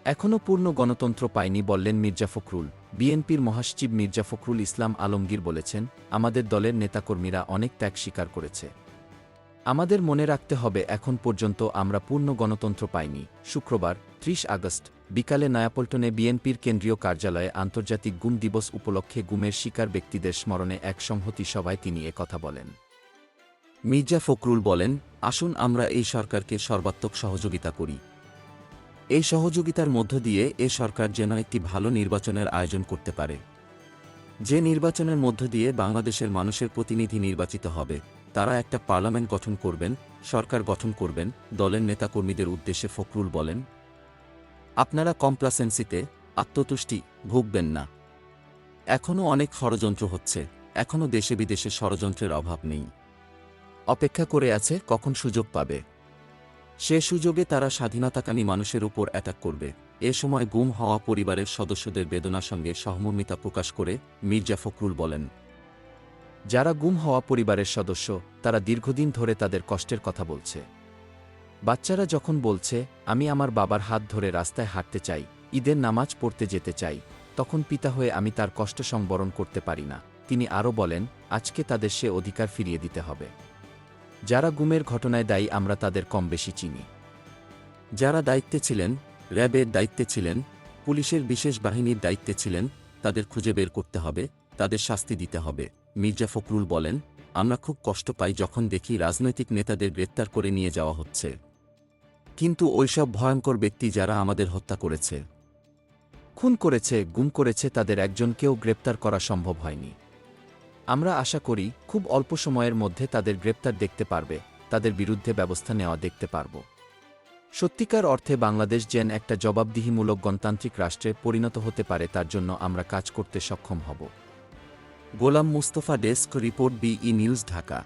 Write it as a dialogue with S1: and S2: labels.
S1: এখনও পূর্ণ গণতন্ত্র পায়নি বললেন মির্জা ফখরুল। বিএনপির মহাসচিব মির্জা ফখরুল ইসলাম আলমগীর বলেছেন, আমাদের দলের নেতাকর্মীরা অনেক ত্যাগ স্বীকার করেছে। আমাদের মনে রাখতে হবে এখন পর্যন্ত আমরা পূর্ণ গণতন্ত্র পাইনি। শুক্রবার ৩০ আগস্ট বিকালে নয়াপল্টনে বিএনপির কেন্দ্রীয় কার্যালয়ে আন্তর্জাতিক গুম দিবস উপলক্ষে গুমের শিকার ব্যক্তিদের স্মরণে এক সংহতি সভায় তিনি একথা বলেন। মির্জা ফখরুল বলেন, আসুন আমরা এই সরকারকে সর্বাত্মক সহযোগিতা করি। এই সহযোগিতার মধ্য দিয়ে এ সরকার যেন একটি ভালো নির্বাচনের আয়োজন করতে পারে, যে নির্বাচনের মধ্য দিয়ে বাংলাদেশের মানুষের প্রতিনিধি নির্বাচিত হবে, তারা একটা পার্লামেন্ট গঠন করবেন, সরকার গঠন করবেন। দলের নেতাকর্মীদের উদ্দেশ্যে ফখরুল বলেন, আপনারা কমপ্লাসেন্সিতে, আত্মতুষ্টি ভুগবেন না। এখনও অনেক ষড়যন্ত্র হচ্ছে, এখনও দেশে বিদেশে ষড়যন্ত্রের অভাব নেই। অপেক্ষা করে আছে কখন সুযোগ পাবে, সে সুযোগে তারা স্বাধীনতাকামী মানুষের উপর অ্যাটাক করবে। এ সময় গুম হওয়া পরিবারের সদস্যদের বেদনার সঙ্গে সহমর্মিতা প্রকাশ করে মির্জা ফখরুল বলেন, যারা গুম হওয়া পরিবারের সদস্য, তারা দীর্ঘদিন ধরে তাদের কষ্টের কথা বলছে। বাচ্চারা যখন বলছে, আমি আমার বাবার হাত ধরে রাস্তায় হাঁটতে চাই, ঈদের নামাজ পড়তে যেতে চাই, তখন পিতা হয়ে আমি তার কষ্ট সংবরণ করতে পারি না। তিনি আরও বলেন, আজকে তাদের সে অধিকার ফিরিয়ে দিতে হবে। যারা গুমের ঘটনায় দায়ী আমরা তাদের কম বেশি চিনি। যারা দায়িত্বে ছিলেন, র্যাবের দায়িত্বে ছিলেন, পুলিশের বিশেষ বাহিনীর দায়িত্বে ছিলেন, তাদের খুঁজে বের করতে হবে, তাদের শাস্তি দিতে হবে। মির্জা ফখরুল বলেন, আমরা খুব কষ্ট পাই যখন দেখি রাজনৈতিক নেতাদের গ্রেপ্তার করে নিয়ে যাওয়া হচ্ছে, কিন্তু ওইসব ভয়ঙ্কর ব্যক্তি যারা আমাদের হত্যা করেছে, খুন করেছে, গুম করেছে, তাদের একজনকেও গ্রেপ্তার করা সম্ভব হয়নি। আমরা আশা করি খুব অল্প সময়ের মধ্যে তাদের গ্রেপ্তার দেখতে পারবে, তাদের বিরুদ্ধে ব্যবস্থা নেওয়া দেখতে পারব। সত্যিকার অর্থে বাংলাদেশ যেন একটা জবাবদিহিমূলক গণতান্ত্রিক রাষ্ট্রে পরিণত হতে পারে, তার জন্য আমরা কাজ করতে সক্ষম হব। গোলাম মুস্তফা, ডেস্ক রিপোর্ট, বিই নিউজ, ঢাকা।